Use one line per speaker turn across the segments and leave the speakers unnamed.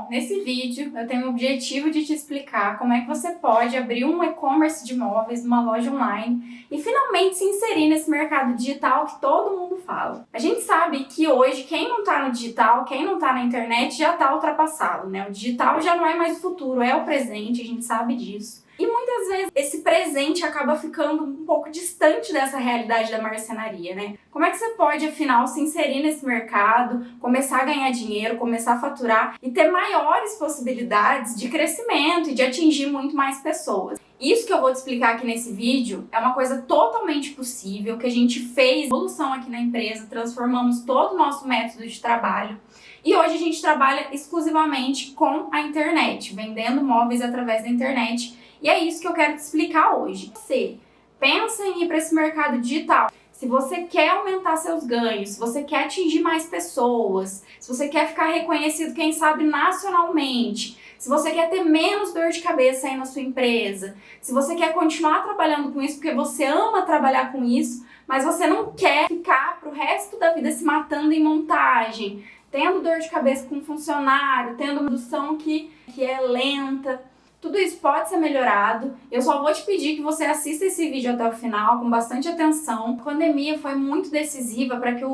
Nesse vídeo eu tenho o objetivo de te explicar como é que você pode abrir um e-commerce de móveis numa loja online e finalmente se inserir nesse mercado digital que todo mundo fala. A gente sabe que hoje quem não tá no digital, quem não tá na internet já tá ultrapassado, né? O digital já não é mais o futuro, é o presente, a gente sabe disso. E muitas vezes esse presente acaba ficando um pouco distante dessa realidade da marcenaria, né? Como é que você pode, afinal, se inserir nesse mercado, começar a ganhar dinheiro, começar a faturar e ter maiores possibilidades de crescimento e de atingir muito mais pessoas? Isso que eu vou te explicar aqui nesse vídeo é uma coisa totalmente possível, que a gente fez evolução aqui na empresa, transformamos todo o nosso método de trabalho e hoje a gente trabalha exclusivamente com a internet, vendendo móveis através da internet. E é isso que eu quero te explicar hoje. Você pensa em ir para esse mercado digital. Se você quer aumentar seus ganhos, se você quer atingir mais pessoas, se você quer ficar reconhecido, quem sabe, nacionalmente, se você quer ter menos dor de cabeça aí na sua empresa, se você quer continuar trabalhando com isso porque você ama trabalhar com isso, mas você não quer ficar pro resto da vida se matando em montagem, tendo dor de cabeça com funcionário, tendo uma produção que é lenta. Tudo isso pode ser melhorado. Eu só vou te pedir que você assista esse vídeo até o final com bastante atenção. A pandemia foi muito decisiva para que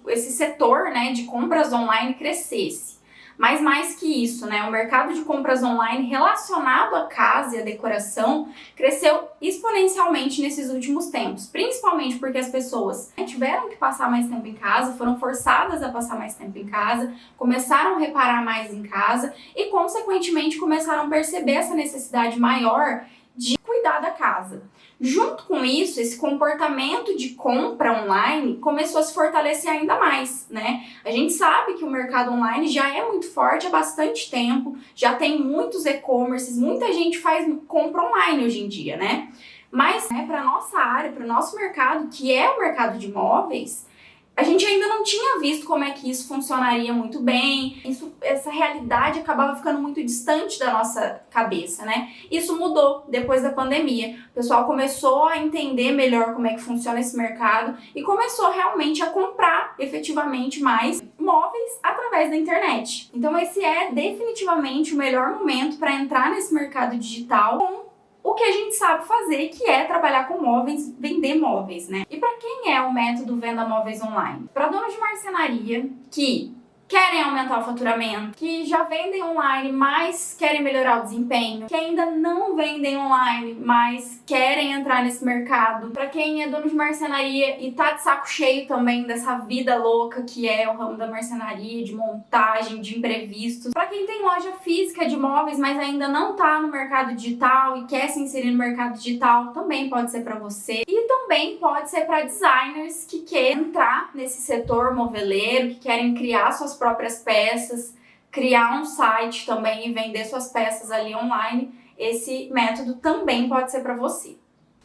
esse setor, né, de compras online crescesse. Mas mais que isso, né, o mercado de compras online relacionado à casa e à decoração cresceu exponencialmente nesses últimos tempos, principalmente porque as pessoas tiveram que passar mais tempo em casa, foram forçadas a passar mais tempo em casa, começaram a reparar mais em casa e, consequentemente, começaram a perceber essa necessidade maior de cuidar da casa. Junto com isso, esse comportamento de compra online começou a se fortalecer ainda mais, né? A gente sabe que o mercado online já é muito forte há bastante tempo, já tem muitos e-commerces, muita gente faz compra online hoje em dia, né? Mas, né, para nossa área, para o nosso mercado, que é o mercado de móveis, a gente ainda não tinha visto como é que isso funcionaria muito bem, essa realidade acabava ficando muito distante da nossa cabeça, né? Isso mudou depois da pandemia. O pessoal começou a entender melhor como é que funciona esse mercado e começou realmente a comprar efetivamente mais móveis através da internet. Então esse é definitivamente o melhor momento para entrar nesse mercado digital com o que a gente sabe fazer, que é trabalhar com móveis, vender móveis, né? E para quem é o método Venda Móveis Online? Para donos de marcenaria que querem aumentar o faturamento, que já vendem online, mas querem melhorar o desempenho, que ainda não vendem online, mas querem entrar nesse mercado. Para quem é dono de marcenaria e tá de saco cheio também dessa vida louca que é o ramo da marcenaria, de montagem, de imprevistos. Para quem tem loja física de móveis, mas ainda não tá no mercado digital e quer se inserir no mercado digital, também pode ser para você. E também pode ser para designers que querem entrar nesse setor moveleiro, que querem criar suas próprias peças, criar um site também e vender suas peças ali online. Esse método também pode ser para você.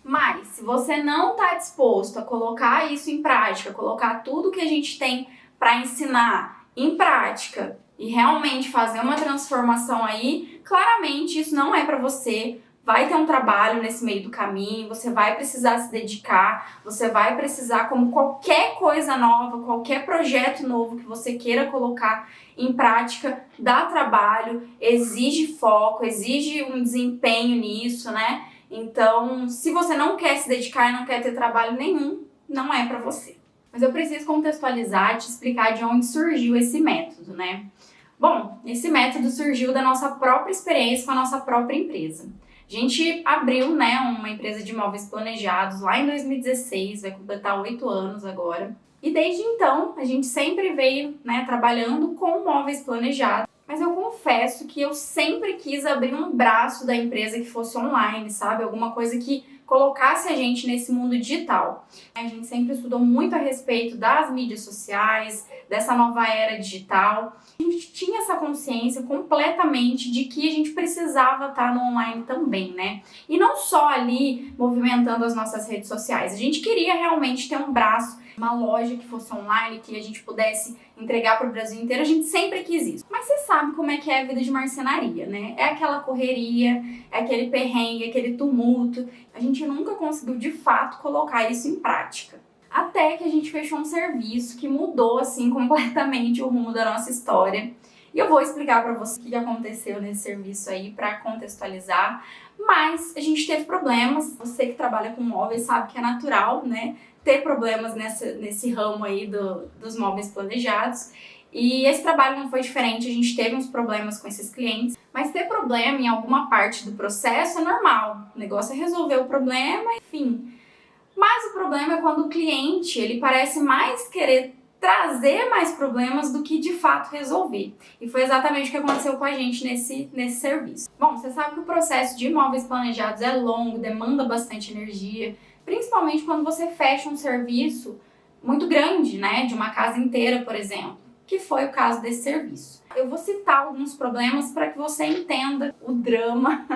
Mas se você não está disposto a colocar isso em prática, colocar tudo que a gente tem para ensinar em prática e realmente fazer uma transformação aí, claramente isso não é para você. Vai ter um trabalho nesse meio do caminho, você vai precisar se dedicar, você vai precisar, como qualquer coisa nova, qualquer projeto novo que você queira colocar em prática, dá trabalho, exige foco, exige um desempenho nisso, né? Então, se você não quer se dedicar e não quer ter trabalho nenhum, não é para você. Mas eu preciso contextualizar, te explicar de onde surgiu esse método, né? Bom, esse método surgiu da nossa própria experiência com a nossa própria empresa. A gente abriu, né, uma empresa de móveis planejados lá em 2016, vai completar 8 anos agora. E desde então, a gente sempre veio, né, trabalhando com móveis planejados. Mas eu confesso que eu sempre quis abrir um braço da empresa que fosse online, sabe? Alguma coisa que colocasse a gente nesse mundo digital. A gente sempre estudou muito a respeito das mídias sociais, dessa nova era digital. A gente tinha essa consciência completamente de que a gente precisava estar no online também, né? E não só ali movimentando as nossas redes sociais. A gente queria realmente ter um braço, uma loja que fosse online, que a gente pudesse entregar para o Brasil inteiro. A gente sempre quis isso. Mas você sabe como é que é a vida de marcenaria, né? É aquela correria, é aquele perrengue, aquele tumulto. A gente nunca conseguiu, de fato, colocar isso em prática. Até que a gente fechou um serviço que mudou, assim, completamente o rumo da nossa história. E eu vou explicar para você o que aconteceu nesse serviço aí para contextualizar. Mas a gente teve problemas. Você que trabalha com móveis sabe que é natural, né, ter problemas nesse ramo aí dos móveis planejados. E esse trabalho não foi diferente, a gente teve uns problemas com esses clientes, mas ter problema em alguma parte do processo é normal. O negócio é resolver o problema, enfim. Mas o problema é quando o cliente, ele parece mais querer trazer mais problemas do que de fato resolver. E foi exatamente o que aconteceu com a gente nesse serviço. Bom, você sabe que o processo de imóveis planejados é longo, demanda bastante energia, principalmente quando você fecha um serviço muito grande, né, de uma casa inteira, por exemplo, que foi o caso desse serviço. Eu vou citar alguns problemas para que você entenda o drama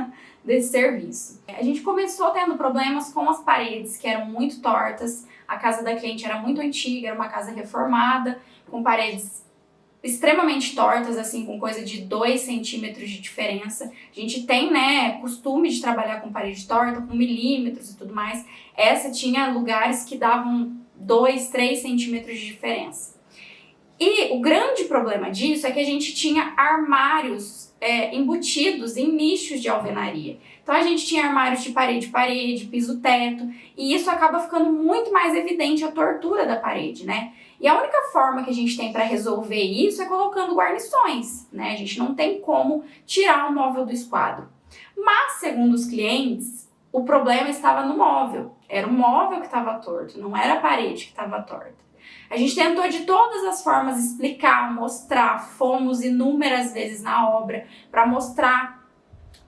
desse serviço. A gente começou tendo problemas com as paredes, que eram muito tortas. A casa da cliente era muito antiga, era uma casa reformada, com paredes extremamente tortas, assim, com coisa de 2 centímetros de diferença. A gente tem, né, costume de trabalhar com parede torta, com milímetros e tudo mais. Essa tinha lugares que davam 2, 3 centímetros de diferença. E o grande problema disso é que a gente tinha armários embutidos em nichos de alvenaria. Então a gente tinha armários de parede, piso-teto, e isso acaba ficando muito mais evidente a tortura da parede, né? E a única forma que a gente tem para resolver isso é colocando guarnições, né? A gente não tem como tirar o móvel do esquadro. Mas, segundo os clientes, o problema estava no móvel. Era o móvel que estava torto, não era a parede que estava torta. A gente tentou de todas as formas explicar, mostrar, fomos inúmeras vezes na obra para mostrar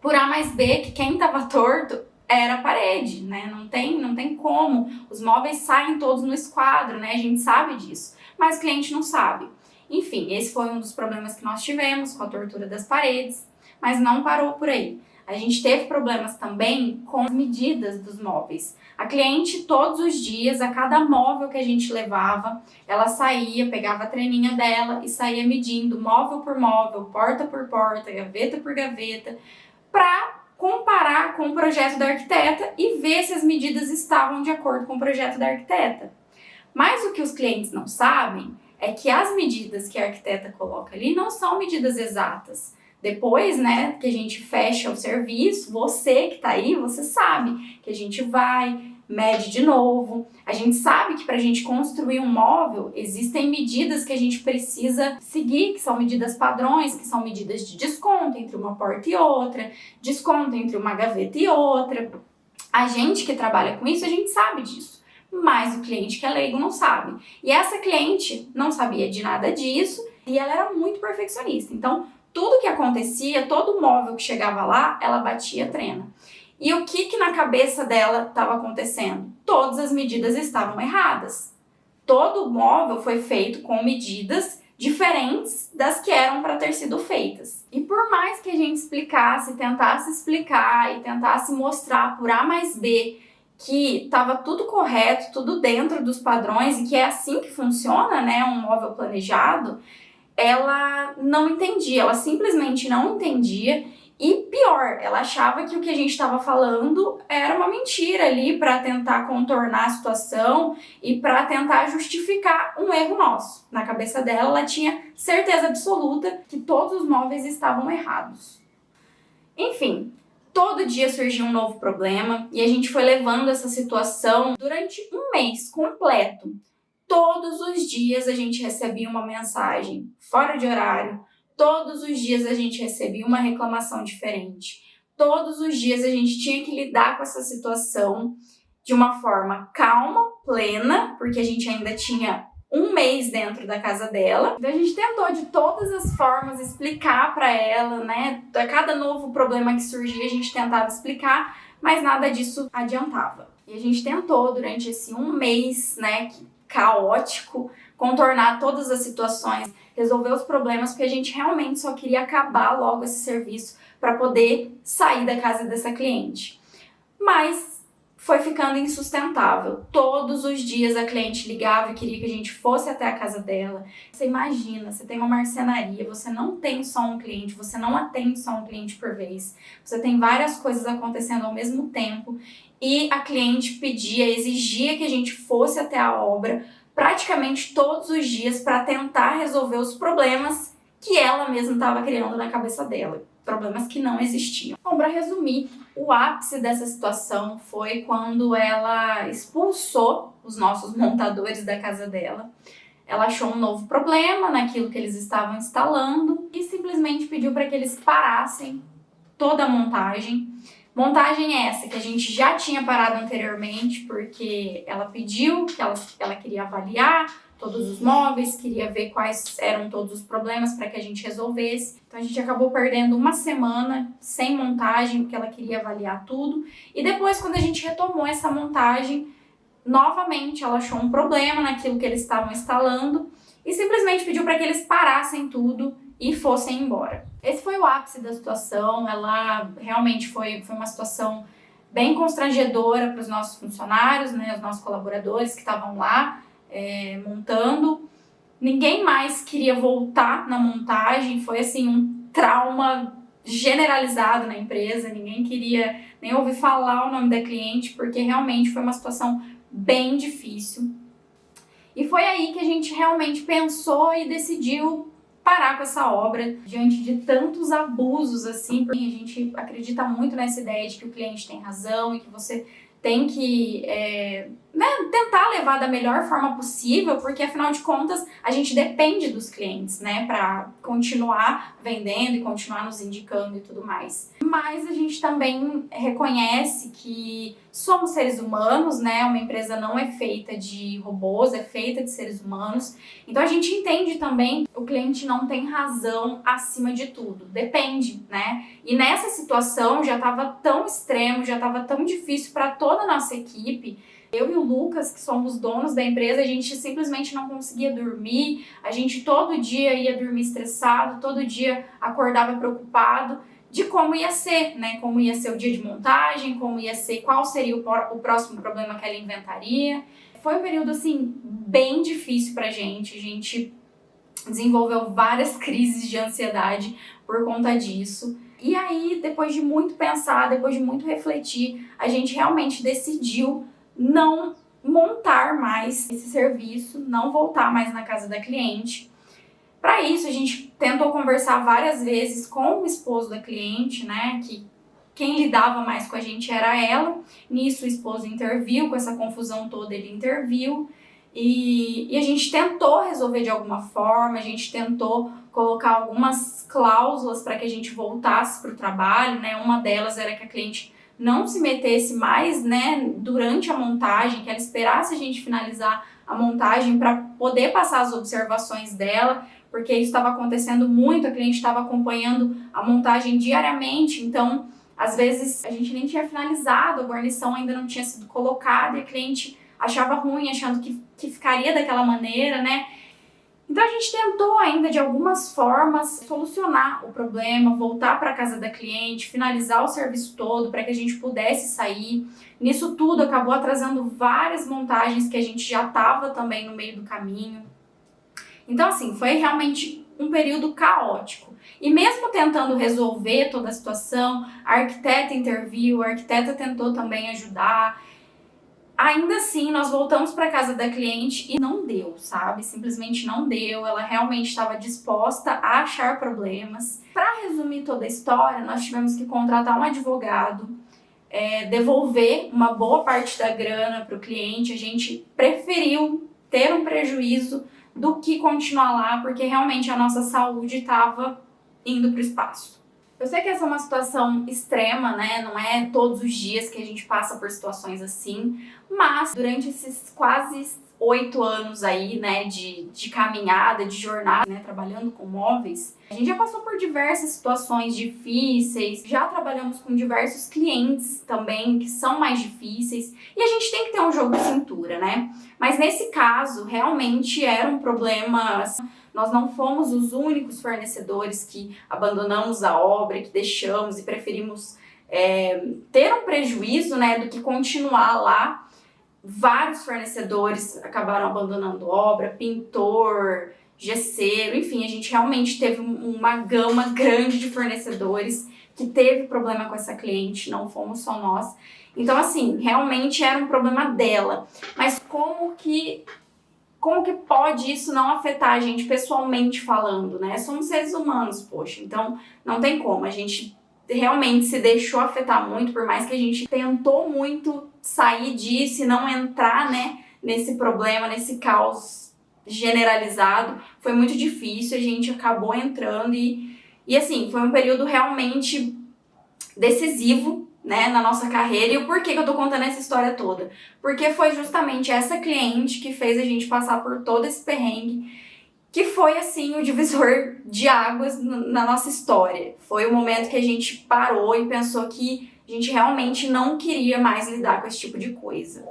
por A mais B que quem estava torto era a parede, né? Não tem como. Os móveis saem todos no esquadro, né? A gente sabe disso, mas o cliente não sabe. Enfim, esse foi um dos problemas que nós tivemos com a tortura das paredes, mas não parou por aí. A gente teve problemas também com as medidas dos móveis. A cliente, todos os dias, a cada móvel que a gente levava, ela saía, pegava a treninha dela e saía medindo móvel por móvel, porta por porta, gaveta por gaveta, para comparar com o projeto da arquiteta e ver se as medidas estavam de acordo com o projeto da arquiteta. Mas o que os clientes não sabem é que as medidas que a arquiteta coloca ali não são medidas exatas. Depois, né, que a gente fecha o serviço, você que tá aí, você sabe que a gente vai, mede de novo. A gente sabe que para a gente construir um móvel, existem medidas que a gente precisa seguir, que são medidas padrões, que são medidas de desconto entre uma porta e outra, desconto entre uma gaveta e outra. A gente que trabalha com isso, a gente sabe disso. Mas o cliente que é leigo não sabe. E essa cliente não sabia de nada disso e ela era muito perfeccionista. Então, tudo que acontecia, todo móvel que chegava lá, ela batia a trena. E o que na cabeça dela estava acontecendo? Todas as medidas estavam erradas. Todo móvel foi feito com medidas diferentes das que eram para ter sido feitas. E por mais que a gente explicasse, tentasse explicar e tentasse mostrar por A mais B que estava tudo correto, tudo dentro dos padrões e que é assim que funciona, né, um móvel planejado, ela não entendia, ela simplesmente não entendia e pior, ela achava que o que a gente estava falando era uma mentira ali para tentar contornar a situação e para tentar justificar um erro nosso. Na cabeça dela, ela tinha certeza absoluta que todos os móveis estavam errados. Enfim, todo dia surgia um novo problema e a gente foi levando essa situação durante um mês completo. Todos os dias a gente recebia uma mensagem fora de horário, todos os dias a gente recebia uma reclamação diferente, todos os dias a gente tinha que lidar com essa situação de uma forma calma, plena, porque a gente ainda tinha um mês dentro da casa dela. Então a gente tentou de todas as formas explicar para ela, né? A cada novo problema que surgia a gente tentava explicar, mas nada disso adiantava. E a gente tentou durante esse um mês, né, caótico, contornar todas as situações, resolver os problemas, porque a gente realmente só queria acabar logo esse serviço para poder sair da casa dessa cliente. Mas foi ficando insustentável. Todos os dias a cliente ligava e queria que a gente fosse até a casa dela. Você imagina, você tem uma marcenaria, você não tem só um cliente, você não atende só um cliente por vez. Você tem várias coisas acontecendo ao mesmo tempo e a cliente pedia, exigia que a gente fosse até a obra praticamente todos os dias para tentar resolver os problemas que ela mesma estava criando na cabeça dela, problemas que não existiam. Bom, para resumir, o ápice dessa situação foi quando ela expulsou os nossos montadores da casa dela. Ela achou um novo problema naquilo que eles estavam instalando e simplesmente pediu para que eles parassem toda a montagem. Montagem essa que a gente já tinha parado anteriormente, porque ela pediu que ela queria avaliar todos os móveis, queria ver quais eram todos os problemas para que a gente resolvesse. Então a gente acabou perdendo uma semana sem montagem, porque ela queria avaliar tudo. E depois, quando a gente retomou essa montagem, novamente ela achou um problema naquilo que eles estavam instalando e simplesmente pediu para que eles parassem tudo e fossem embora. Esse foi o ápice da situação. Ela realmente foi uma situação bem constrangedora para os nossos funcionários, né, os nossos colaboradores que estavam lá montando. Ninguém mais queria voltar na montagem, foi assim um trauma generalizado na empresa, ninguém queria nem ouvir falar o nome da cliente, porque realmente foi uma situação bem difícil. E foi aí que a gente realmente pensou e decidiu parar com essa obra diante de tantos abusos assim, porque a gente acredita muito nessa ideia de que o cliente tem razão e que você tem que tentar levar da melhor forma possível, porque afinal de contas a gente depende dos clientes, né, para continuar vendendo e continuar nos indicando e tudo mais. Mas a gente também reconhece que somos seres humanos, né, uma empresa não é feita de robôs, é feita de seres humanos, então a gente entende também que o cliente não tem razão acima de tudo, depende, né, e nessa situação já estava tão extremo, já estava tão difícil para toda a nossa equipe. Eu e o Lucas, que somos donos da empresa, a gente simplesmente não conseguia dormir, a gente todo dia ia dormir estressado, todo dia acordava preocupado de como ia ser, né? Como ia ser o dia de montagem, como ia ser, qual seria o próximo problema que ela inventaria. Foi um período, assim, bem difícil pra gente, a gente desenvolveu várias crises de ansiedade por conta disso. E aí, depois de muito pensar, depois de muito refletir, a gente realmente decidiu não montar mais esse serviço, não voltar mais na casa da cliente. Para isso, a gente tentou conversar várias vezes com o esposo da cliente, né, que quem lidava mais com a gente era ela. Nisso, o esposo interviu, com essa confusão toda ele interviu. E a gente tentou resolver de alguma forma, a gente tentou colocar algumas cláusulas para que a gente voltasse para o trabalho, né? Uma delas era que a cliente não se metesse mais, né, durante a montagem, que ela esperasse a gente finalizar a montagem para poder passar as observações dela, porque isso estava acontecendo muito, a cliente estava acompanhando a montagem diariamente, então às vezes a gente nem tinha finalizado, a guarnição ainda não tinha sido colocada e a cliente achava ruim, achando que ficaria daquela maneira, né? Então a gente tentou ainda de algumas formas solucionar o problema, voltar para a casa da cliente, finalizar o serviço todo para que a gente pudesse sair. Nisso tudo acabou atrasando várias montagens que a gente já estava também no meio do caminho. Então assim, foi realmente um período caótico. E mesmo tentando resolver toda a situação, a arquiteta interviu, a arquiteta tentou também ajudar. Ainda assim, nós voltamos para casa da cliente e não deu, sabe? Simplesmente não deu. Ela realmente estava disposta a achar problemas. Para resumir toda a história, nós tivemos que contratar um advogado, devolver uma boa parte da grana para o cliente. A gente preferiu ter um prejuízo do que continuar lá, porque realmente a nossa saúde estava indo para o espaço. Eu sei que essa é uma situação extrema, né? Não é todos os dias que a gente passa por situações assim, mas durante esses quase 8 anos aí, né, de caminhada, de jornada, né, trabalhando com móveis, a gente já passou por diversas situações difíceis, já trabalhamos com diversos clientes também que são mais difíceis, e a gente tem que ter um jogo de cintura, né? Mas nesse caso, realmente era um problema. Nós não fomos os únicos fornecedores que abandonamos a obra, que deixamos e preferimos ter um prejuízo, né, do que continuar lá. Vários fornecedores acabaram abandonando a obra, pintor, gesseiro, enfim, a gente realmente teve uma gama grande de fornecedores que teve problema com essa cliente, não fomos só nós. Então, assim, realmente era um problema dela. Mas como que como que pode isso não afetar a gente pessoalmente falando, né? Somos seres humanos, poxa, então não tem como, a gente realmente se deixou afetar muito, por mais que a gente tentou muito sair disso e não entrar, né, nesse problema, nesse caos generalizado, foi muito difícil, a gente acabou entrando e assim, foi um período realmente decisivo, né, na nossa carreira. E o porquê que eu tô contando essa história toda? Porque foi justamente essa cliente que fez a gente passar por todo esse perrengue, que foi, assim, o divisor de águas na nossa história. Foi o momento que a gente parou e pensou que a gente realmente não queria mais lidar com esse tipo de coisa.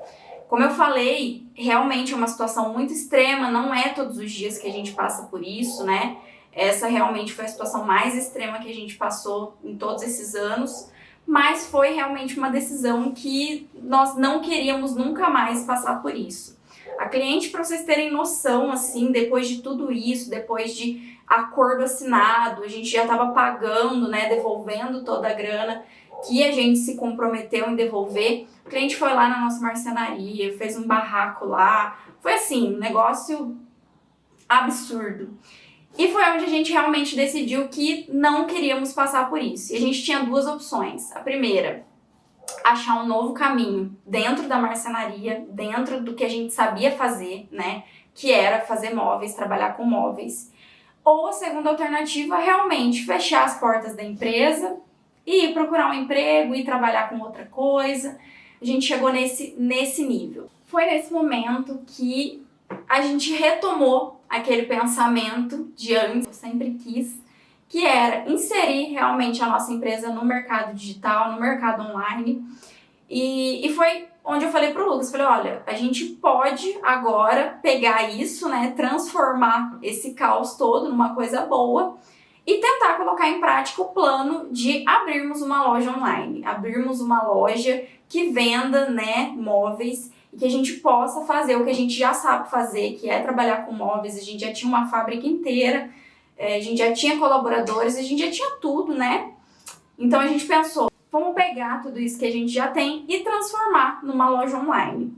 Como eu falei, realmente é uma situação muito extrema, não é todos os dias que a gente passa por isso, né? Essa realmente foi a situação mais extrema que a gente passou em todos esses anos, mas foi realmente uma decisão que nós não queríamos nunca mais passar por isso. A cliente, para vocês terem noção, assim, depois de tudo isso, depois de acordo assinado, a gente já estava pagando, né, devolvendo toda a grana que a gente se comprometeu em devolver. O cliente foi lá na nossa marcenaria, fez um barraco lá, foi assim, um negócio absurdo. E foi onde a gente realmente decidiu que não queríamos passar por isso. E a gente tinha duas opções. A primeira, achar um novo caminho dentro da marcenaria, dentro do que a gente sabia fazer, né? Que era fazer móveis, trabalhar com móveis. Ou a segunda alternativa, realmente fechar as portas da empresa e ir procurar um emprego e trabalhar com outra coisa. A gente chegou nesse nível. Foi nesse momento que a gente retomou aquele pensamento de antes, eu sempre quis, que era inserir realmente a nossa empresa no mercado digital, no mercado online. E foi onde eu falei pro Lucas, falei, olha, a gente pode agora pegar isso, né, transformar esse caos todo numa coisa boa e tentar colocar em prática o plano de abrirmos uma loja online, abrirmos uma loja que venda, né, móveis e que a gente possa fazer o que a gente já sabe fazer, que é trabalhar com móveis. A gente já tinha uma fábrica inteira, a gente já tinha colaboradores, a gente já tinha tudo, né? Então a gente pensou, vamos pegar tudo isso que a gente já tem e transformar numa loja online.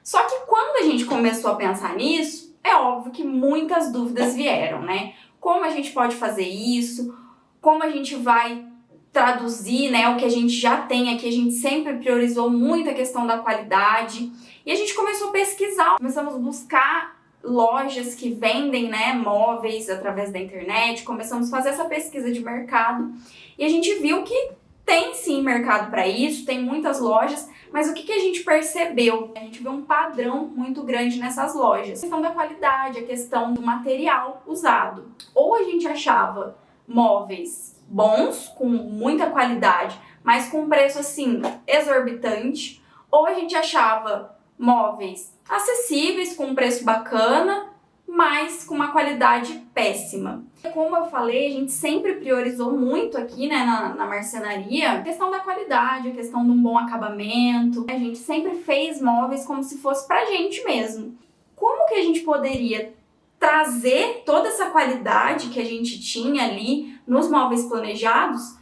Só que quando a gente começou a pensar nisso, é óbvio que muitas dúvidas vieram, né? Como a gente pode fazer isso? Como a gente vai traduzir, né, o que a gente já tem aqui? A gente sempre priorizou muito a questão da qualidade. E a gente começou a pesquisar, começamos a buscar lojas que vendem, né, móveis através da internet, começamos a fazer essa pesquisa de mercado e a gente viu que tem sim mercado para isso, tem muitas lojas, mas o que a gente percebeu? A gente vê um padrão muito grande nessas lojas. A questão da qualidade, a questão do material usado. Ou a gente achava móveis bons, com muita qualidade, mas com um preço assim exorbitante, ou a gente achava móveis acessíveis, com um preço bacana, mas com uma qualidade péssima. Como eu falei, a gente sempre priorizou muito aqui, né, na marcenaria, a questão da qualidade, a questão de um bom acabamento. A gente sempre fez móveis como se fosse pra gente mesmo. Como que a gente poderia trazer toda essa qualidade que a gente tinha ali nos móveis planejados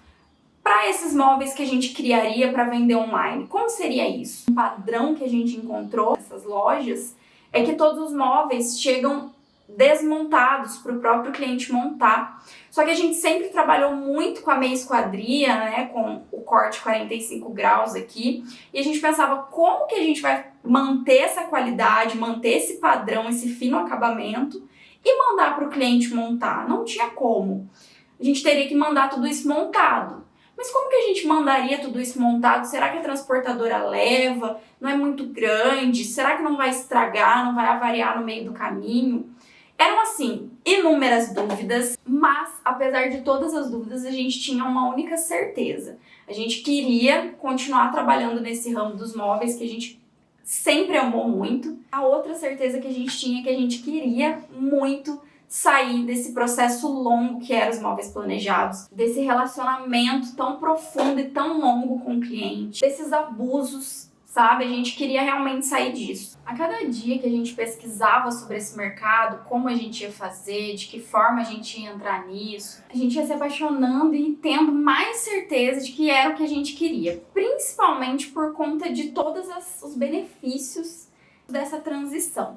para esses móveis que a gente criaria para vender online? Como seria isso? Um padrão que a gente encontrou nessas lojas é que todos os móveis chegam desmontados para o próprio cliente montar. Só que a gente sempre trabalhou muito com a meia esquadria, né, com o corte 45 graus aqui, e a gente pensava como que a gente vai manter essa qualidade, manter esse padrão, esse fino acabamento e mandar para o cliente montar. Não tinha como. A gente teria que mandar tudo isso montado. Mas como que a gente mandaria tudo isso montado? Será que a transportadora leva? Não é muito grande? Será que não vai estragar? Não vai avariar no meio do caminho? Eram, assim, inúmeras dúvidas, mas apesar de todas as dúvidas, a gente tinha uma única certeza. A gente queria continuar trabalhando nesse ramo dos móveis, que a gente sempre amou muito. A outra certeza que a gente tinha é que a gente queria muito sair desse processo longo que eram os móveis planejados, desse relacionamento tão profundo e tão longo com o cliente, desses abusos, sabe? A gente queria realmente sair disso. A cada dia que a gente pesquisava sobre esse mercado, como a gente ia fazer, de que forma a gente ia entrar nisso, a gente ia se apaixonando e tendo mais certeza de que era o que a gente queria, principalmente por conta de todos os benefícios dessa transição.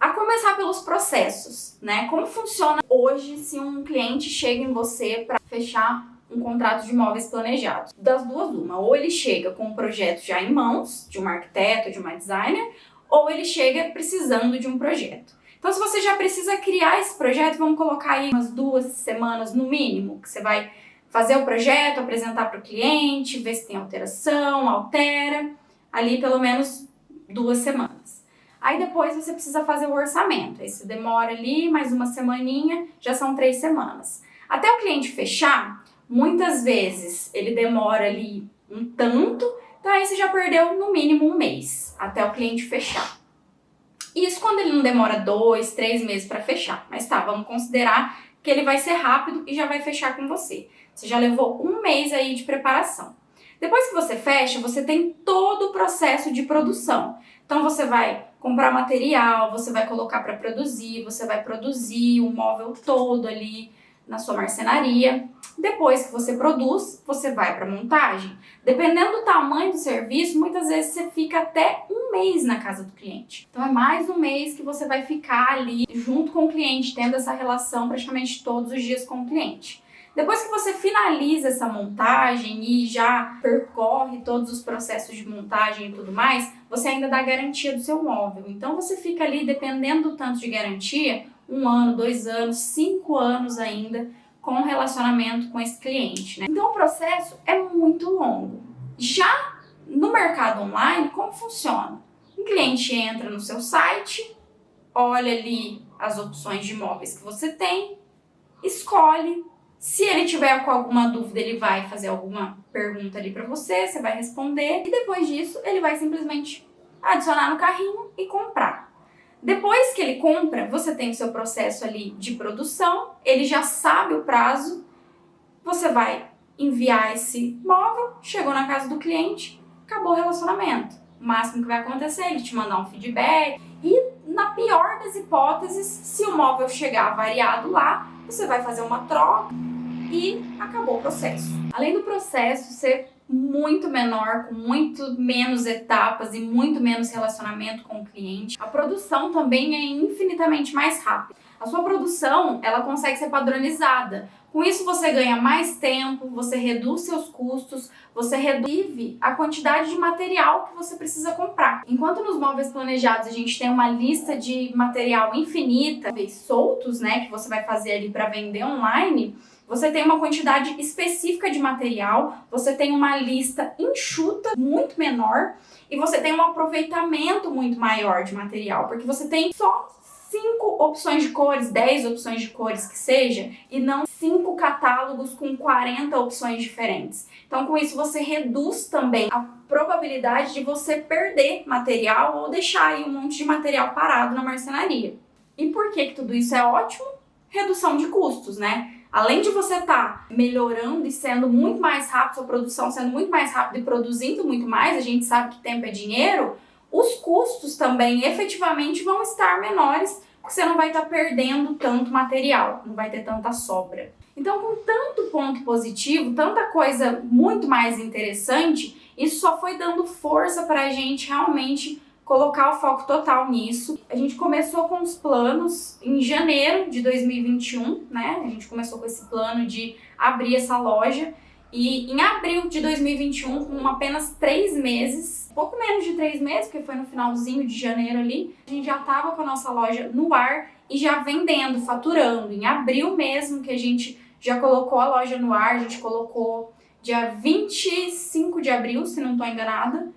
A começar pelos processos, né? Como funciona hoje se um cliente chega em você para fechar um contrato de imóveis planejados? Das duas, uma. Ou ele chega com um projeto já em mãos, de um arquiteto, de uma designer, ou ele chega precisando de um projeto. Então, se você já precisa criar esse projeto, vamos colocar aí umas 2 semanas no mínimo, que você vai fazer o projeto, apresentar para o cliente, ver se tem alteração, altera, ali pelo menos 2 semanas. Aí depois você precisa fazer o orçamento, aí você demora ali mais uma semaninha, já são 3 semanas. Até o cliente fechar, muitas vezes ele demora ali um tanto, então aí você já perdeu no mínimo 1 mês, até o cliente fechar. Isso quando ele não demora 2, 3 meses para fechar, mas tá, vamos considerar que ele vai ser rápido e já vai fechar com você. Você já levou 1 mês aí de preparação. Depois que você fecha, você tem todo o processo de produção. Então você vai comprar material, você vai colocar para produzir, você vai produzir o móvel todo ali na sua marcenaria. Depois que você produz, você vai para montagem. Dependendo do tamanho do serviço, muitas vezes você fica até 1 mês na casa do cliente. Então é mais 1 mês que você vai ficar ali junto com o cliente, tendo essa relação praticamente todos os dias com o cliente. Depois que você finaliza essa montagem e já percorre todos os processos de montagem e tudo mais, você ainda dá garantia do seu móvel. Então você fica ali, dependendo do tanto de garantia, 1 ano, 2 anos, 5 anos ainda com relacionamento com esse cliente, né? Então o processo é muito longo. Já no mercado online, como funciona? O cliente entra no seu site, olha ali as opções de imóveis que você tem, escolhe. Se ele tiver com alguma dúvida, ele vai fazer alguma pergunta ali para você, você vai responder e depois disso ele vai simplesmente adicionar no carrinho e comprar. Depois que ele compra, você tem o seu processo ali de produção, ele já sabe o prazo, você vai enviar esse móvel, chegou na casa do cliente, acabou o relacionamento. O máximo que vai acontecer é ele te mandar um feedback e, na pior das hipóteses, se o móvel chegar variado lá, você vai fazer uma troca e acabou o processo. Além do processo ser muito menor, com muito menos etapas e muito menos relacionamento com o cliente, a produção também é infinitamente mais rápida. A sua produção, ela consegue ser padronizada. Com isso você ganha mais tempo, você reduz seus custos, você reduz a quantidade de material que você precisa comprar. Enquanto nos móveis planejados a gente tem uma lista de material infinita, soltos, né, que você vai fazer ali para vender online, você tem uma quantidade específica de material, você tem uma lista enxuta, muito menor, e você tem um aproveitamento muito maior de material, porque você tem só 5 opções de cores, 10 opções de cores que seja, e não 5 catálogos com 40 opções diferentes. Então, com isso, você reduz também a probabilidade de você perder material ou deixar aí um monte de material parado na marcenaria. E por que tudo isso é ótimo? Redução de custos, né? Além de você estar melhorando e sendo muito mais rápido, sua produção sendo muito mais rápida e produzindo muito mais, a gente sabe que tempo é dinheiro, os custos também efetivamente vão estar menores, porque você não vai estar perdendo tanto material, não vai ter tanta sobra. Então, com tanto ponto positivo, tanta coisa muito mais interessante, isso só foi dando força para a gente realmente colocar o foco total nisso. A gente começou com os planos em janeiro de 2021, né? A gente começou com esse plano de abrir essa loja e em abril de 2021, com apenas 3 meses, pouco menos de 3 meses, porque foi no finalzinho de janeiro ali, a gente já estava com a nossa loja no ar e já vendendo, faturando. Em abril mesmo que a gente já colocou a loja no ar, a gente colocou dia 25 de abril, se não estou enganada.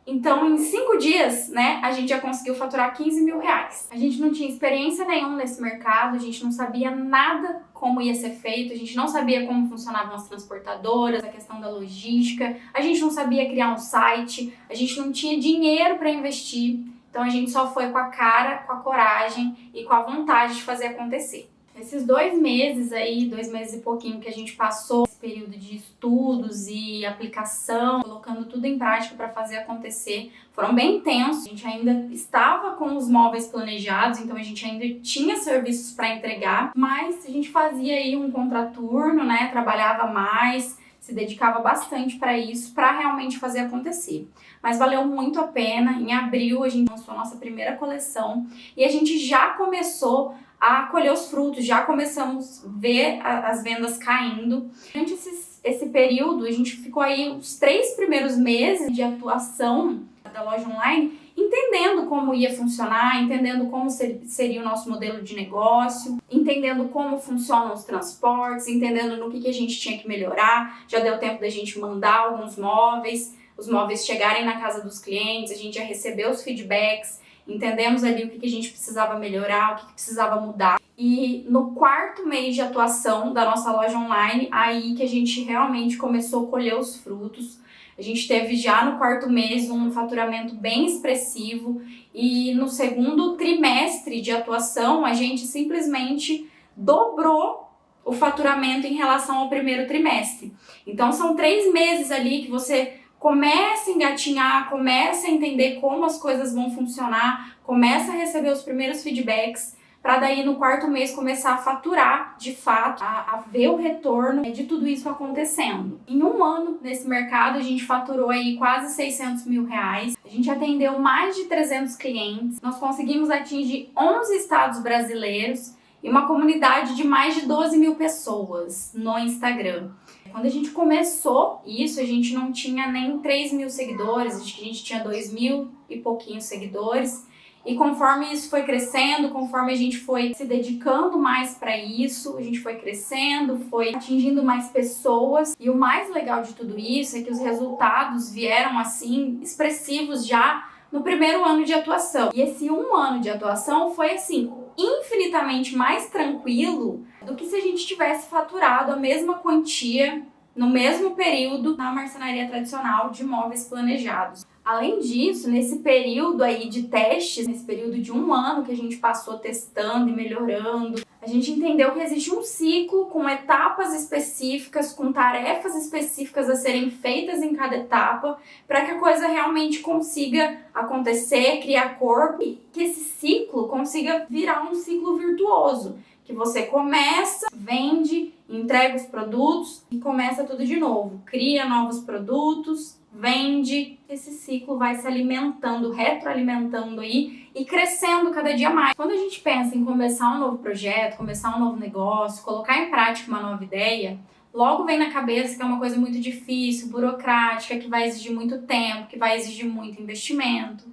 Então, em 5 dias, né, a gente já conseguiu faturar 15 mil reais. A gente não tinha experiência nenhuma nesse mercado, a gente não sabia nada como ia ser feito, a gente não sabia como funcionavam as transportadoras, a questão da logística, a gente não sabia criar um site, a gente não tinha dinheiro para investir. Então, a gente só foi com a cara, com a coragem e com a vontade de fazer acontecer. Esses 2 meses aí, 2 meses e pouquinho que a gente passou esse período de estudos e aplicação, colocando tudo em prática para fazer acontecer, foram bem intensos. A gente ainda estava com os móveis planejados, então a gente ainda tinha serviços para entregar, mas a gente fazia aí um contraturno, né? Trabalhava mais, se dedicava bastante para isso, para realmente fazer acontecer. Mas valeu muito a pena. Em abril a gente lançou a nossa primeira coleção e a gente já começou a colher os frutos, já começamos a ver as vendas caindo. Durante esse período, a gente ficou aí os 3 primeiros meses de atuação da loja online, entendendo como ia funcionar, entendendo como seria o nosso modelo de negócio, entendendo como funcionam os transportes, entendendo no que a gente tinha que melhorar. Já deu tempo da gente mandar alguns móveis, os móveis chegarem na casa dos clientes, a gente já recebeu os feedbacks, entendemos ali o que a gente precisava melhorar, o que precisava mudar. E no 4º mês de atuação da nossa loja online, aí que a gente realmente começou a colher os frutos. A gente teve já no 4º mês um faturamento bem expressivo e no 2º trimestre de atuação a gente simplesmente dobrou o faturamento em relação ao 1º trimestre. Então são 3 meses ali que você começa a engatinhar, começa a entender como as coisas vão funcionar, começa a receber os primeiros feedbacks, para daí no 4º mês começar a faturar de fato, a ver o retorno de tudo isso acontecendo. Em um ano nesse mercado a gente faturou aí quase 600 mil reais, a gente atendeu mais de 300 clientes, nós conseguimos atingir 11 estados brasileiros e uma comunidade de mais de 12 mil pessoas no Instagram. Quando a gente começou isso, a gente não tinha nem 3 mil seguidores, acho que a gente tinha 2 mil e pouquinhos seguidores. E conforme isso foi crescendo, conforme a gente foi se dedicando mais para isso, a gente foi crescendo, foi atingindo mais pessoas. E o mais legal de tudo isso é que os resultados vieram assim, expressivos já no 1º ano de atuação. E esse 1 ano de atuação foi assim, infinitamente mais tranquilo do que se a gente tivesse faturado a mesma quantia no mesmo período na marcenaria tradicional de móveis planejados. Além disso, nesse período aí de testes, nesse período de 1 ano que a gente passou testando e melhorando, a gente entendeu que existe um ciclo com etapas específicas, com tarefas específicas a serem feitas em cada etapa, para que a coisa realmente consiga acontecer, criar corpo, e que esse ciclo consiga virar um ciclo virtuoso, que você começa, vende, entrega os produtos e começa tudo de novo, cria novos produtos, vende, esse ciclo vai se alimentando, retroalimentando aí e crescendo cada dia mais. Quando a gente pensa em começar um novo projeto, começar um novo negócio, colocar em prática uma nova ideia, logo vem na cabeça que é uma coisa muito difícil, burocrática, que vai exigir muito tempo, que vai exigir muito investimento.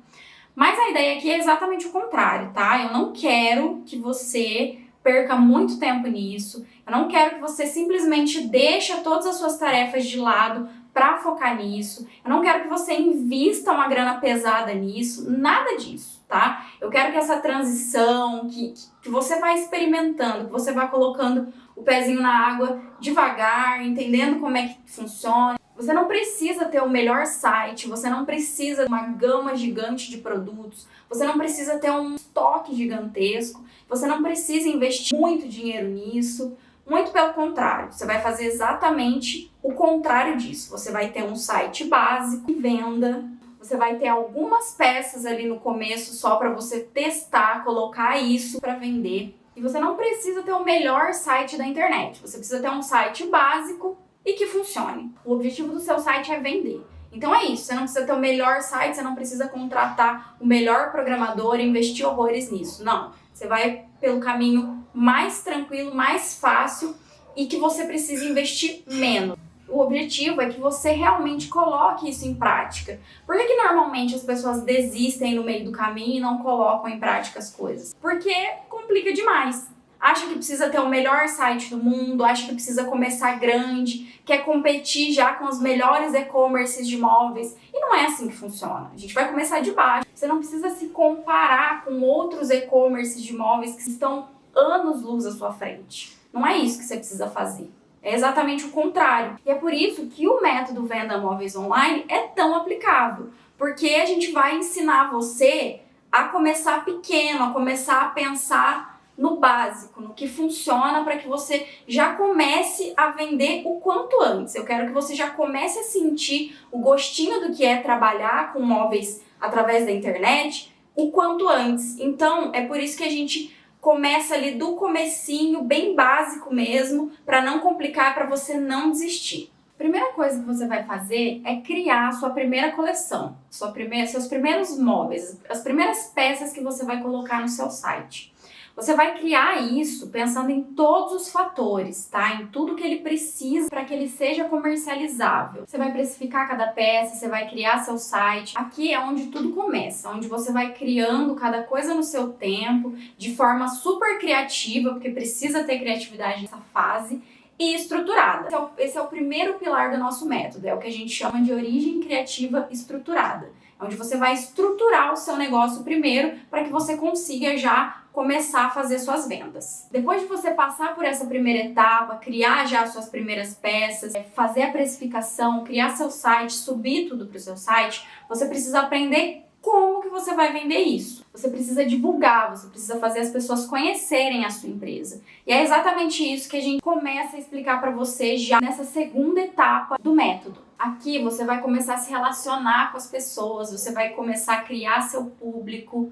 Mas a ideia aqui é exatamente o contrário, tá? Eu não quero que você perca muito tempo nisso, eu não quero que você simplesmente deixe todas as suas tarefas de lado para focar nisso. Eu não quero que você invista uma grana pesada nisso, nada disso, tá? Eu quero que essa transição, que você vai experimentando, que você vai colocando o pezinho na água devagar, entendendo como é que funciona. Você não precisa ter o melhor site, você não precisa de uma gama gigante de produtos, você não precisa ter um estoque gigantesco, você não precisa investir muito dinheiro nisso. Muito pelo contrário, você vai fazer exatamente o contrário disso. Você vai ter um site básico de venda, você vai ter algumas peças ali no começo só para você testar, colocar isso para vender. E você não precisa ter o melhor site da internet, você precisa ter um site básico e que funcione. O objetivo do seu site é vender. Então é isso, você não precisa ter o melhor site, você não precisa contratar o melhor programador e investir horrores nisso. Não, você vai pelo caminho mais tranquilo, mais fácil e que você precisa investir menos. O objetivo é que você realmente coloque isso em prática. Por que normalmente as pessoas desistem no meio do caminho e não colocam em prática as coisas? Porque complica demais. Acha que precisa ter o melhor site do mundo, acha que precisa começar grande, quer competir já com os melhores e-commerces de móveis. E não é assim que funciona. A gente vai começar de baixo. Você não precisa se comparar com outros e-commerces de móveis que estão anos-luz à sua frente. Não é isso que você precisa fazer. É exatamente o contrário. E é por isso que o método Venda Móveis Online é tão aplicável. Porque a gente vai ensinar você a começar pequeno, a começar a pensar no básico, no que funciona para que você já comece a vender o quanto antes. Eu quero que você já comece a sentir o gostinho do que é trabalhar com móveis através da internet o quanto antes. Então, é por isso que a gente começa ali do comecinho, bem básico mesmo, para não complicar, para você não desistir. A primeira coisa que você vai fazer é criar a sua primeira coleção, seus primeiros móveis, as primeiras peças que você vai colocar no seu site. Você vai criar isso pensando em todos os fatores, tá? Em tudo que ele precisa para que ele seja comercializável. Você vai precificar cada peça, você vai criar seu site. Aqui é onde tudo começa, onde você vai criando cada coisa no seu tempo, de forma super criativa, porque precisa ter criatividade nessa fase, e estruturada. Esse é o primeiro pilar do nosso método, é o que a gente chama de origem criativa estruturada. Onde você vai estruturar o seu negócio primeiro para que você consiga já começar a fazer suas vendas. Depois de você passar por essa primeira etapa, criar já suas primeiras peças, fazer a precificação, criar seu site, subir tudo para o seu site, você precisa aprender como que você vai vender isso. Você precisa divulgar, você precisa fazer as pessoas conhecerem a sua empresa. E é exatamente isso que a gente começa a explicar para você já nessa segunda etapa do método. Aqui você vai começar a se relacionar com as pessoas, você vai começar a criar seu público.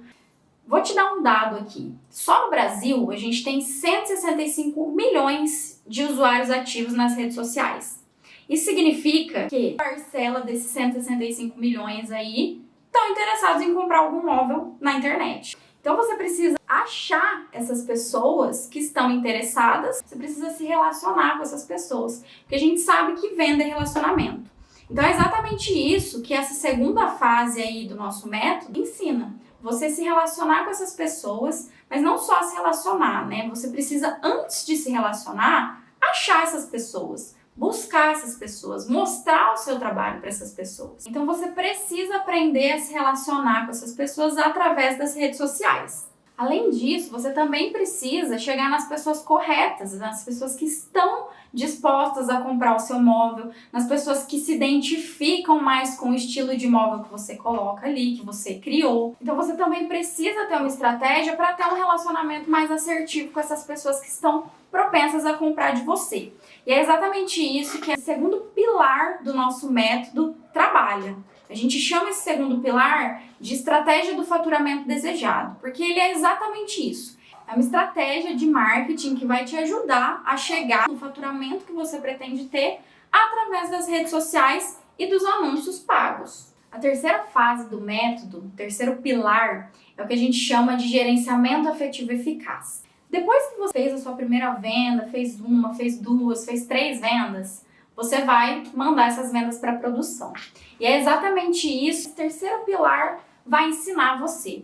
Vou te dar um dado aqui. Só no Brasil, a gente tem 165 milhões de usuários ativos nas redes sociais. Isso significa que a parcela desses 165 milhões aí estão interessados em comprar algum móvel na internet. Então você precisa achar essas pessoas que estão interessadas, você precisa se relacionar com essas pessoas, porque a gente sabe que venda é relacionamento. Então é exatamente isso que essa segunda fase aí do nosso método ensina. Você se relacionar com essas pessoas, mas não só se relacionar, né? Você precisa, antes de se relacionar, achar essas pessoas, buscar essas pessoas, mostrar o seu trabalho para essas pessoas. Então você precisa aprender a se relacionar com essas pessoas através das redes sociais. Além disso, você também precisa chegar nas pessoas corretas, nas pessoas que estão dispostas a comprar o seu móvel, nas pessoas que se identificam mais com o estilo de móvel que você coloca ali, que você criou. Então você também precisa ter uma estratégia para ter um relacionamento mais assertivo com essas pessoas que estão propensas a comprar de você. E é exatamente isso que o segundo pilar do nosso método trabalha. A gente chama esse segundo pilar de estratégia do faturamento desejado, porque ele é exatamente isso. É uma estratégia de marketing que vai te ajudar a chegar no faturamento que você pretende ter através das redes sociais e dos anúncios pagos. A terceira fase do método, o terceiro pilar, é o que a gente chama de gerenciamento afetivo eficaz. Depois que você fez a sua primeira venda, fez uma, fez duas, fez 3 vendas, você vai mandar essas vendas para a produção. E é exatamente isso que o terceiro pilar vai ensinar você.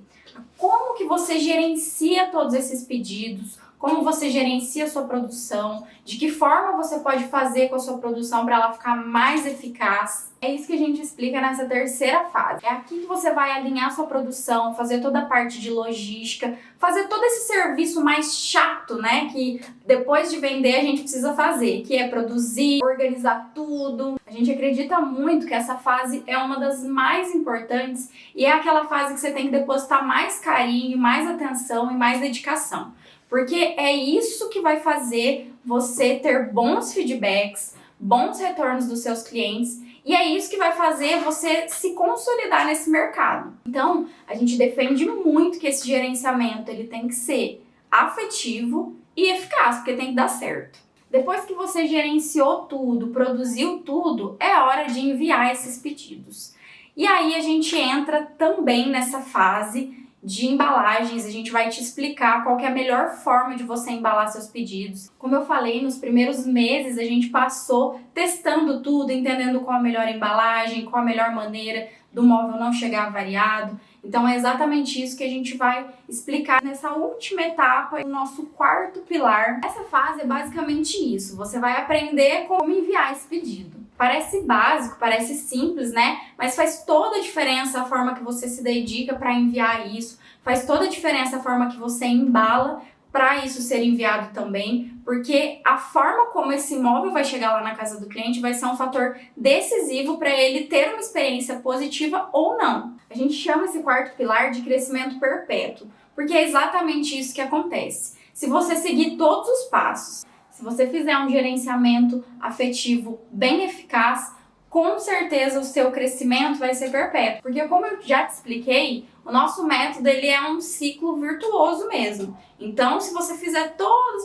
Como que você gerencia todos esses pedidos, como você gerencia a sua produção, de que forma você pode fazer com a sua produção para ela ficar mais eficaz. É isso que a gente explica nessa terceira fase. É aqui que você vai alinhar a sua produção, fazer toda a parte de logística, fazer todo esse serviço mais chato, né, que depois de vender a gente precisa fazer, que é produzir, organizar tudo. A gente acredita muito que essa fase é uma das mais importantes e é aquela fase que você tem que depositar mais carinho, mais atenção e mais dedicação. Porque é isso que vai fazer você ter bons feedbacks, bons retornos dos seus clientes, e é isso que vai fazer você se consolidar nesse mercado. Então, a gente defende muito que esse gerenciamento ele tem que ser afetivo e eficaz, porque tem que dar certo. Depois que você gerenciou tudo, produziu tudo, é hora de enviar esses pedidos. E aí a gente entra também nessa fase de embalagens, a gente vai te explicar qual que é a melhor forma de você embalar seus pedidos. Como eu falei, nos primeiros meses a gente passou testando tudo, entendendo qual a melhor embalagem, qual a melhor maneira do móvel não chegar variado. Então é exatamente isso que a gente vai explicar nessa última etapa, o nosso quarto pilar. Essa fase é basicamente isso, você vai aprender como enviar esse pedido. Parece básico, parece simples, né? Mas faz toda a diferença a forma que você se dedica para enviar isso. Faz toda a diferença a forma que você embala para isso ser enviado também. Porque a forma como esse imóvel vai chegar lá na casa do cliente vai ser um fator decisivo para ele ter uma experiência positiva ou não. A gente chama esse quarto pilar de crescimento perpétuo. Porque é exatamente isso que acontece. Se você seguir todos os passos, se você fizer um gerenciamento afetivo bem eficaz, com certeza o seu crescimento vai ser perpétuo. Porque como eu já te expliquei, o nosso método ele é um ciclo virtuoso mesmo. Então, se você fizer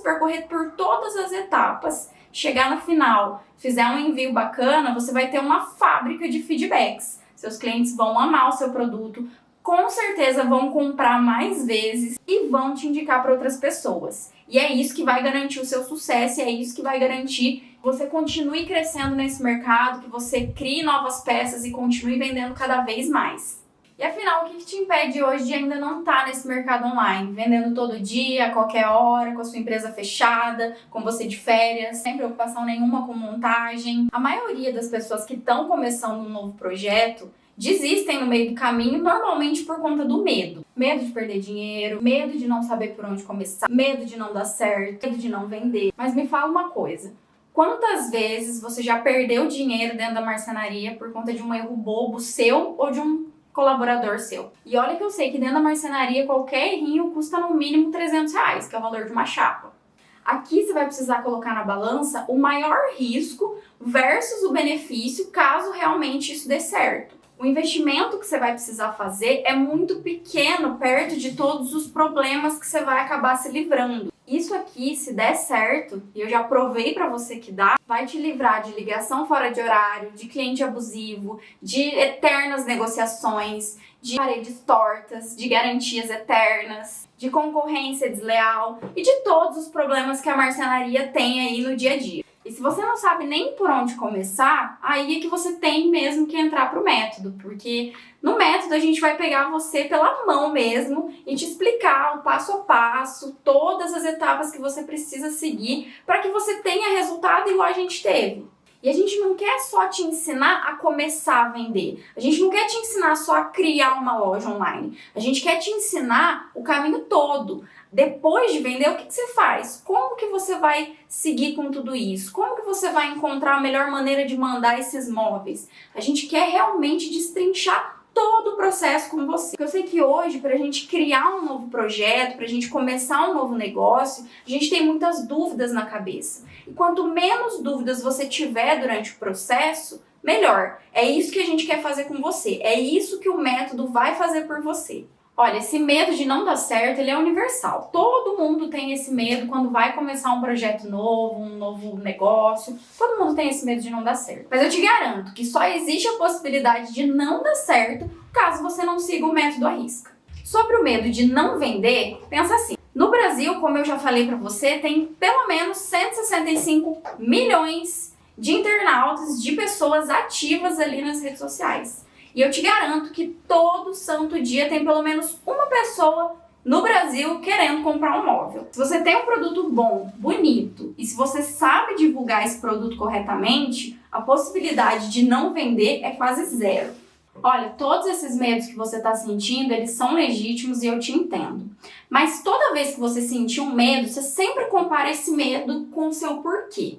percorrer por todas as etapas chegar no final, fizer um envio bacana, você vai ter uma fábrica de feedbacks. Seus clientes vão amar o seu produto, com certeza vão comprar mais vezes e vão te indicar para outras pessoas. E é isso que vai garantir o seu sucesso, e é isso que vai garantir que você continue crescendo nesse mercado, que você crie novas peças e continue vendendo cada vez mais. E afinal, o que te impede hoje de ainda não estar nesse mercado online? Vendendo todo dia, a qualquer hora, com a sua empresa fechada, com você de férias, sem preocupação nenhuma com montagem. A maioria das pessoas que estão começando um novo projeto desistem no meio do caminho, normalmente por conta do medo. Medo de perder dinheiro, medo de não saber por onde começar, medo de não dar certo, medo de não vender. Mas me fala uma coisa. Quantas vezes você já perdeu dinheiro dentro da marcenaria por conta de um erro bobo seu ou de um colaborador seu? E olha que eu sei que dentro da marcenaria qualquer errinho custa no mínimo R$300, que é o valor de uma chapa. Aqui você vai precisar colocar na balança o maior risco versus o benefício caso realmente isso dê certo. O investimento que você vai precisar fazer é muito pequeno perto de todos os problemas que você vai acabar se livrando. Isso aqui, se der certo, e eu já provei pra você que dá, vai te livrar de ligação fora de horário, de cliente abusivo, de eternas negociações, de paredes tortas, de garantias eternas, de concorrência desleal e de todos os problemas que a marcenaria tem aí no dia a dia. E se você não sabe nem por onde começar, aí é que você tem mesmo que entrar pro método, porque no método a gente vai pegar você pela mão mesmo e te explicar o passo a passo, todas as etapas que você precisa seguir para que você tenha resultado igual a gente teve. E a gente não quer só te ensinar a começar a vender. A gente não quer te ensinar só a criar uma loja online. A gente quer te ensinar o caminho todo. Depois de vender, o que você faz? Como que você vai seguir com tudo isso? Como que você vai encontrar a melhor maneira de mandar esses móveis? A gente quer realmente destrinchar todo o processo com você. Eu sei que hoje, para a gente criar um novo projeto, para a gente começar um novo negócio, a gente tem muitas dúvidas na cabeça. E quanto menos dúvidas você tiver durante o processo, melhor. É isso que a gente quer fazer com você. É isso que o método vai fazer por você. Olha, esse medo de não dar certo, ele é universal. Todo mundo tem esse medo quando vai começar um projeto novo, um novo negócio. Todo mundo tem esse medo de não dar certo. Mas eu te garanto que só existe a possibilidade de não dar certo caso você não siga o método à risca. Sobre o medo de não vender, pensa assim. No Brasil, como eu já falei pra você, tem pelo menos 165 milhões de internautas, de pessoas ativas ali nas redes sociais. E eu te garanto que todo santo dia tem pelo menos uma pessoa no Brasil querendo comprar um móvel. Se você tem um produto bom, bonito, e se você sabe divulgar esse produto corretamente, a possibilidade de não vender é quase zero. Olha, todos esses medos que você está sentindo, eles são legítimos e eu te entendo. Mas toda vez que você sentir um medo, você sempre compara esse medo com o seu porquê.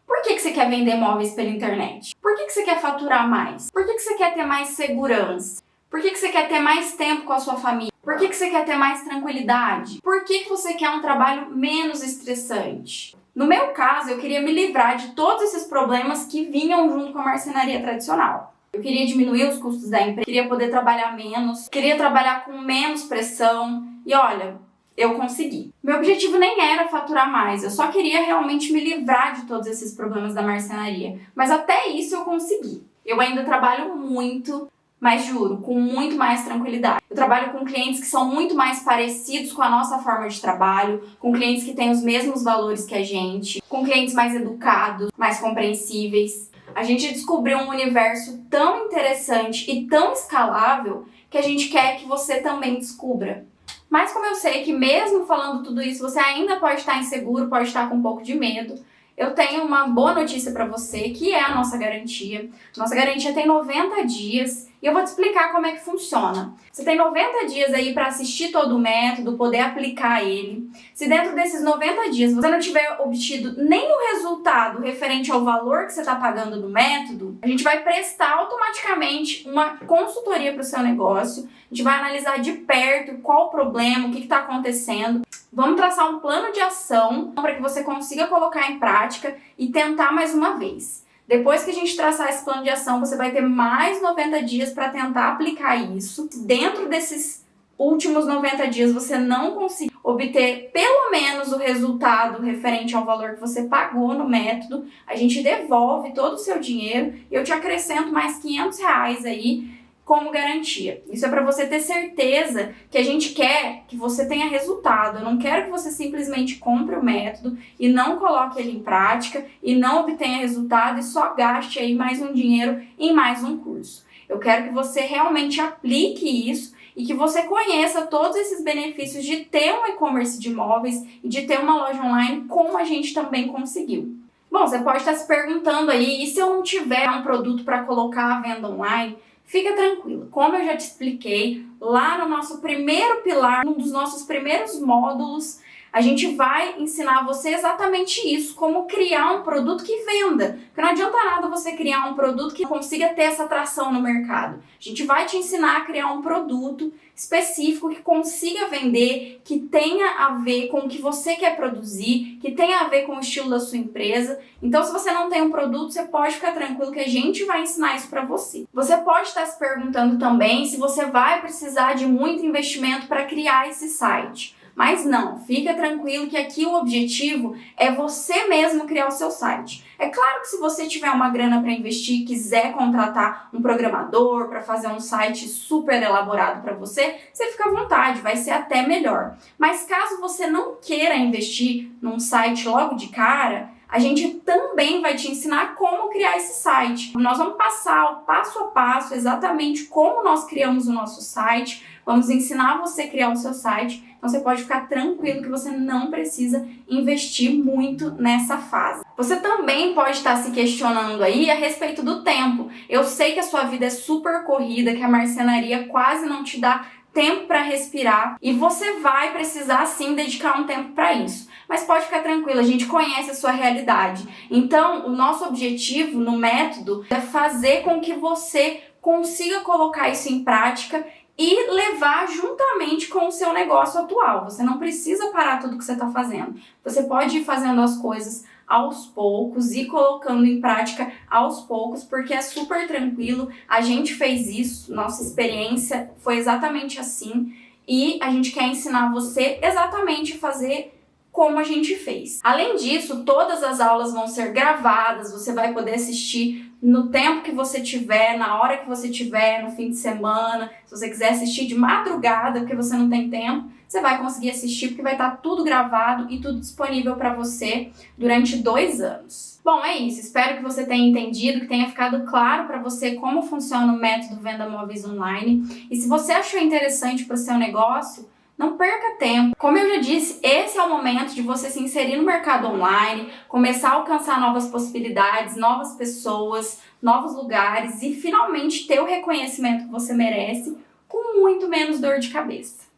Por que você quer vender móveis pela internet? Por que você quer faturar mais? Por que você quer ter mais segurança? Por que você quer ter mais tempo com a sua família? Por que você quer ter mais tranquilidade? Por que você quer um trabalho menos estressante? No meu caso, eu queria me livrar de todos esses problemas que vinham junto com a marcenaria tradicional. Eu queria diminuir os custos da empresa, queria poder trabalhar menos, queria trabalhar com menos pressão. E olha, eu consegui. Meu objetivo nem era faturar mais, eu só queria realmente me livrar de todos esses problemas da marcenaria. Mas até isso eu consegui. Eu ainda trabalho muito, mas juro, com muito mais tranquilidade. Eu trabalho com clientes que são muito mais parecidos com a nossa forma de trabalho, com clientes que têm os mesmos valores que a gente, com clientes mais educados, mais compreensíveis. A gente descobriu um universo tão interessante e tão escalável que a gente quer que você também descubra. Mas como eu sei que mesmo falando tudo isso, você ainda pode estar inseguro, pode estar com um pouco de medo, eu tenho uma boa notícia para você, que é a nossa garantia. Nossa garantia tem 90 dias e eu vou te explicar como é que funciona. Você tem 90 dias aí para assistir todo o método, poder aplicar ele. Se dentro desses 90 dias você não tiver obtido nenhum resultado referente ao valor que você está pagando no método, a gente vai prestar automaticamente uma consultoria para o seu negócio. A gente vai analisar de perto qual o problema, o que está acontecendo. Vamos traçar um plano de ação para que você consiga colocar em prática e tentar mais uma vez. Depois que a gente traçar esse plano de ação, você vai ter mais 90 dias para tentar aplicar isso. Dentro desses últimos 90 dias você não conseguir, obter pelo menos o resultado referente ao valor que você pagou no método, a gente devolve todo o seu dinheiro e eu te acrescento mais R$ 500 aí como garantia. Isso é para você ter certeza que a gente quer que você tenha resultado. Eu não quero que você simplesmente compre o método e não coloque ele em prática e não obtenha resultado e só gaste aí mais um dinheiro em mais um curso. Eu quero que você realmente aplique isso e que você conheça todos esses benefícios de ter um e-commerce de imóveis e de ter uma loja online como a gente também conseguiu. Bom, você pode estar se perguntando aí, e se eu não tiver um produto para colocar à venda online? Fica tranquilo, como eu já te expliquei, lá no nosso primeiro pilar, um dos nossos primeiros módulos, a gente vai ensinar você exatamente isso, como criar um produto que venda. Porque não adianta nada você criar um produto que consiga ter essa atração no mercado. A gente vai te ensinar a criar um produto específico que consiga vender, que tenha a ver com o que você quer produzir, que tenha a ver com o estilo da sua empresa. Então, se você não tem um produto, você pode ficar tranquilo que a gente vai ensinar isso para você. Você pode estar se perguntando também se você vai precisar de muito investimento para criar esse site. Mas não, fica tranquilo que aqui o objetivo é você mesmo criar o seu site. É claro que se você tiver uma grana para investir, quiser contratar um programador para fazer um site super elaborado para você, você fica à vontade, vai ser até melhor. Mas caso você não queira investir num site logo de cara, a gente também vai te ensinar como criar esse site. Nós vamos passar o passo a passo exatamente como nós criamos o nosso site, vamos ensinar você a criar o seu site, então você pode ficar tranquilo que você não precisa investir muito nessa fase. Você também pode estar se questionando aí a respeito do tempo. Eu sei que a sua vida é super corrida, que a marcenaria quase não te dá tempo para respirar e você vai precisar sim dedicar um tempo para isso. Mas pode ficar tranquilo, a gente conhece a sua realidade. Então, o nosso objetivo no método é fazer com que você consiga colocar isso em prática e levar juntamente com o seu negócio atual. Você não precisa parar tudo que você está fazendo. Você pode ir fazendo as coisas aos poucos e colocando em prática aos poucos, porque é super tranquilo. A gente fez isso, nossa experiência foi exatamente assim e a gente quer ensinar você exatamente a fazer como a gente fez. Além disso, todas as aulas vão ser gravadas, você vai poder assistir no tempo que você tiver, na hora que você tiver, no fim de semana. Se você quiser assistir de madrugada, porque você não tem tempo, você vai conseguir assistir, porque vai estar tudo gravado e tudo disponível para você durante 2 anos. Bom, é isso. Espero que você tenha entendido, que tenha ficado claro para você como funciona o método Venda Móveis Online. E se você achou interessante para o seu negócio, não perca tempo. Como eu já disse, esse é o momento de você se inserir no mercado online, começar a alcançar novas possibilidades, novas pessoas, novos lugares e finalmente ter o reconhecimento que você merece com muito menos dor de cabeça.